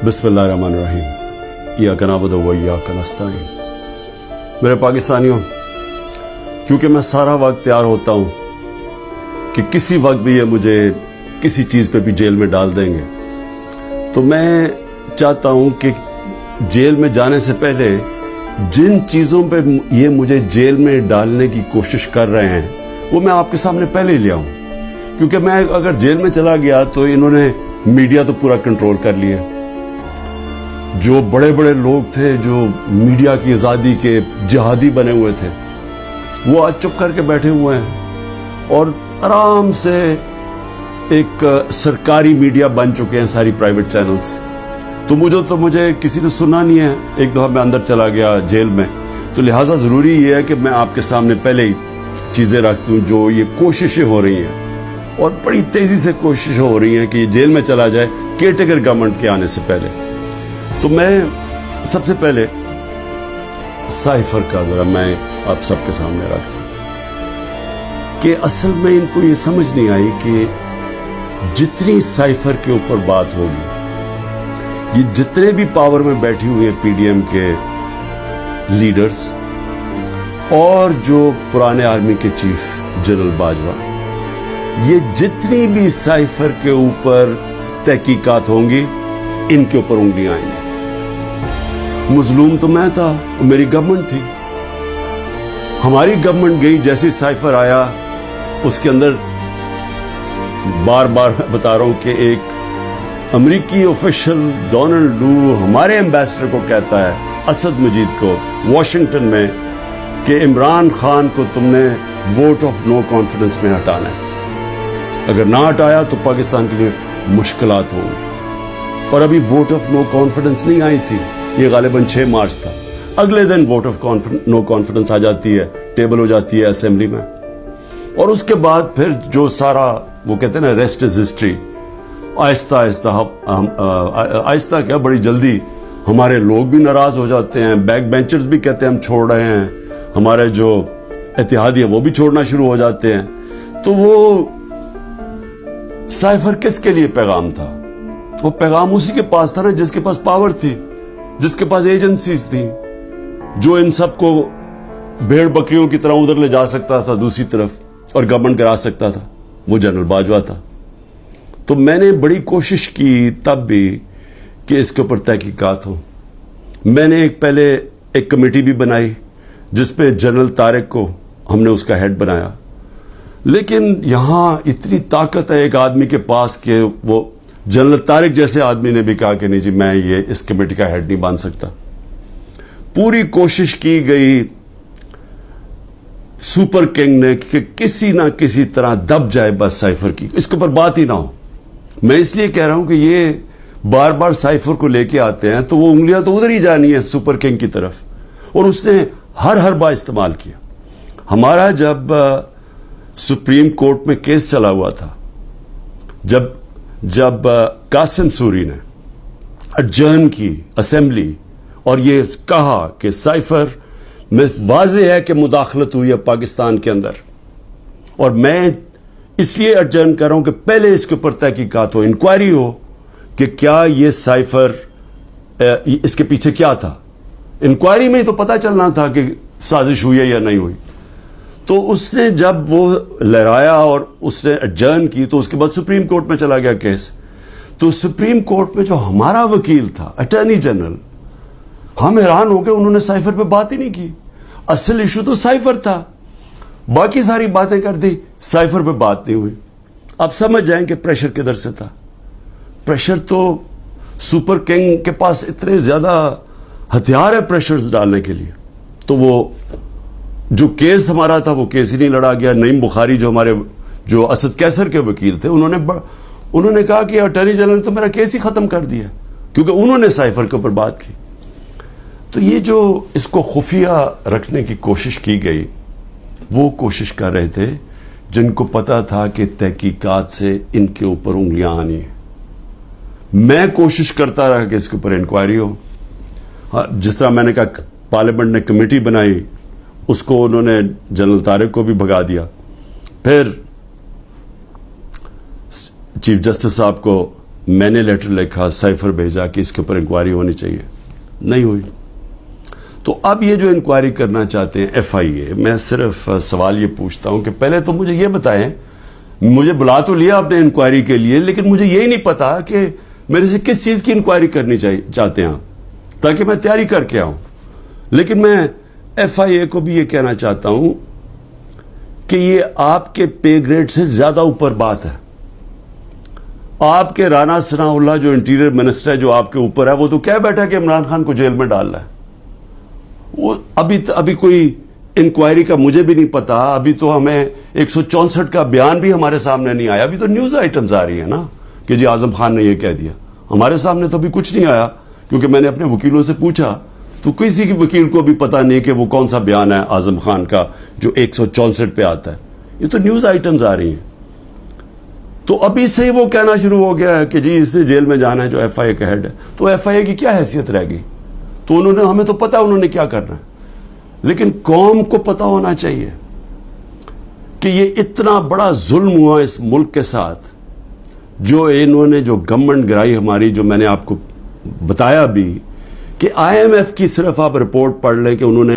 बिस्मिल्लाहिर्रहमानिर्रहीम इय्याका नअबुदु व इय्याका नस्तईन। मेरे पाकिस्तानियों, क्योंकि मैं सारा वक्त तैयार होता हूँ कि किसी वक्त भी ये मुझे किसी चीज़ पे भी जेल में डाल देंगे, तो मैं चाहता हूँ कि जेल में जाने से पहले जिन चीज़ों पे ये मुझे जेल में डालने की कोशिश कर रहे हैं वो मैं आपके सामने पहले ही ले आऊँ, क्योंकि मैं अगर जेल में चला गया तो इन्होंने मीडिया तो पूरा कंट्रोल कर लिया। जो बड़े बड़े लोग थे जो मीडिया की आज़ादी के जिहादी बने हुए थे, वो आज चुप करके बैठे हुए हैं और आराम से एक सरकारी मीडिया बन चुके हैं सारी प्राइवेट चैनल्स। तो मुझे किसी ने सुना नहीं है। एक दफ़ा मैं अंदर चला गया जेल में, तो लिहाजा ज़रूरी ये है कि मैं आपके सामने पहले ही चीज़ें रख दूँ। जो ये कोशिशें हो रही हैं और बड़ी तेज़ी से कोशिशें हो रही हैं कि ये जेल में चला जाए केयरटेकर गवर्नमेंट के आने से पहले। तो मैं सबसे पहले साइफर का ज़रा मैं आप सबके सामने रख दूँ कि असल में इनको ये समझ नहीं आई कि जितनी साइफर के ऊपर बात होगी, ये जितने भी पावर में बैठी हुई हैं पीडीएम के लीडर्स और जो पुराने आर्मी के चीफ जनरल बाजवा, ये जितनी भी साइफर के ऊपर तहकीकात होंगी, इनके ऊपर उंगलियां आएंगी। मजलूम तो मैं था, मेरी गवर्नमेंट थी। हमारी गवर्नमेंट गई, जैसे साइफर आया उसके अंदर बार बार बता रहा हूं कि एक अमेरिकी ऑफिशियल डोनाल्ड लू हमारे एम्बेसडर को कहता है, असद मजीद को, वॉशिंगटन में, कि इमरान खान को तुमने वोट ऑफ नो कॉन्फिडेंस में हटाना है। अगर ना हटाया तो पाकिस्तान के लिए मुश्किलात होंगी। और अभी वोट ऑफ नो कॉन्फिडेंस नहीं आई थी, ये गालिबन 6 मार्च था। अगले दिन वोट ऑफ नो कॉन्फिडेंस आ जाती है, टेबल हो जाती है असेंबली में। और उसके बाद फिर जो सारा वो कहते हैं ना, rest is history. Aahista Aahista क्या, बड़ी जल्दी हमारे लोग भी नाराज हो जाते हैं, बैक बेंचर्स भी कहते हैं हम छोड़ रहे हैं, हमारे जो इत्तेहादी है वो भी छोड़ना शुरू हो जाते हैं। तो वो साइफर किसके लिए पैगाम था? वो पैगाम उसी के पास था ना जिसके पास पावर थी, जिसके पास एजेंसीज थी, जो इन सबको भेड़ बकरियों की तरह उधर ले जा सकता था दूसरी तरफ और गवर्नमेंट करा सकता था। वो जनरल बाजवा था। तो मैंने बड़ी कोशिश की तब भी कि इसके ऊपर तहकीकात हो। मैंने पहले एक कमेटी भी बनाई जिसपे जनरल तारिक को हमने उसका हेड बनाया। लेकिन यहाँ इतनी ताकत है एक आदमी के पास कि वो जनरल तारिक जैसे आदमी ने भी कहा कि नहीं जी, मैं ये इस कमेटी का हेड नहीं बन सकता। पूरी कोशिश की गई सुपर किंग ने कि किसी ना किसी तरह दब जाए बस साइफर की, इसके ऊपर बात ही ना हो। मैं इसलिए कह रहा हूं कि ये बार बार साइफर को लेके आते हैं तो वो उंगलियां तो उधर ही जानी है सुपर किंग की तरफ, और उसने हर बार इस्तेमाल किया। हमारा जब सुप्रीम कोर्ट में केस चला हुआ था, जब कासिम सूरी ने अडजर्न की असेंबली और ये कहा कि साइफर में वाज़ेह है कि मुदाखलत हुई है पाकिस्तान के अंदर, और मैं इसलिए अडजर्न कर रहा हूं कि पहले इसके ऊपर तहकीकात हो, इंक्वायरी हो कि क्या ये साइफर, इसके पीछे क्या था। इंक्वायरी में ही तो पता चलना था कि साजिश हुई है या नहीं हुई। तो उसने जब वो लहराया और उसने अडजर्न की, तो उसके बाद सुप्रीम कोर्ट में चला गया केस। तो सुप्रीम कोर्ट में जो हमारा वकील था, अटॉर्नी जनरल, हम हैरान हो गए, उन्होंने साइफर पे बात ही नहीं की। असल इशू तो साइफर था, बाकी सारी बातें कर दी, साइफर पे बात नहीं हुई। आप समझ जाएं कि प्रेशर किधर से था। प्रेशर तो सुपर किंग के पास इतने ज्यादा हथियार है प्रेशर्स डालने के लिए। तो वो जो केस हमारा था वो केस ही नहीं लड़ा गया। नईम बुखारी जो असद कैसर के वकील थे, उन्होंने कहा कि अटॉर्नी जनरल ने तो मेरा केस ही खत्म कर दिया, क्योंकि उन्होंने साइफर के ऊपर बात की। तो ये जो इसको खुफिया रखने की कोशिश की गई, वो कोशिश कर रहे थे जिनको पता था कि तहकीकात से इनके ऊपर उंगलियां आनी है। मैं कोशिश करता रहा कि इसके ऊपर इंक्वायरी हो। जिस तरह मैंने कहा, पार्लियामेंट ने कमेटी बनाई, उसको उन्होंने जनरल तारिक को भी भगा दिया। फिर चीफ जस्टिस साहब को میں نے لیٹر لکھا, سائفر بھیجا کہ اس کے اوپر انکوائری ہونی چاہیے, نہیں ہوئی. تو اب یہ جو انکوائری کرنا چاہتے ہیں ایف آئی اے, میں صرف سوال یہ پوچھتا ہوں کہ پہلے تو مجھے یہ بتائیں, مجھے بلا تو لیا آپ نے انکوائری کے لیے, لیکن مجھے یہی نہیں پتا کہ میرے سے کس چیز کی انکوائری کرنی چاہتے ہیں آپ, تاکہ میں تیاری کر کے آؤں. لیکن میں ایف آئی اے کو بھی یہ کہنا چاہتا ہوں کہ یہ آپ کے پے گریڈ سے زیادہ اوپر بات ہے. آپ کے رانا ثناء اللہ جو انٹیریئر منسٹر ہے, جو آپ کے اوپر ہے, وہ تو کہہ بیٹھا کہ عمران خان کو جیل میں ڈالنا ہے. وہ ابھی کوئی انکوائری کا مجھے بھی نہیں پتا. ابھی تو ہمیں 164 کا بیان بھی ہمارے سامنے نہیں آیا. ابھی تو نیوز آئٹمز آ رہی ہیں نا کہ جی اعظم خان نے یہ کہہ دیا. ہمارے سامنے تو ابھی کچھ نہیں آیا, کیونکہ میں نے اپنے وکیلوں سے پوچھا تو کسی کی وکیل کو بھی پتا نہیں کہ وہ کون سا بیان ہے اعظم خان کا جو 164 پہ آتا ہے. یہ تو نیوز آئٹمز آ رہی ہیں. تو ابھی سے ہی وہ کہنا شروع ہو گیا ہے کہ جی اس نے جیل میں جانا ہے جو ایف آئی اے کا ہیڈ ہے. تو ایف آئی اے کی کیا حیثیت رہ گئی؟ تو ہمیں تو پتا انہوں نے کیا کرنا ہے, لیکن قوم کو پتا ہونا چاہیے کہ یہ اتنا بڑا ظلم ہوا اس ملک کے ساتھ, جو انہوں نے جو گورنمنٹ گرائی ہماری, جو میں نے آپ کو بتایا بھی کہ آئی ایم ایف کی صرف آپ رپورٹ پڑھ لیں کہ انہوں نے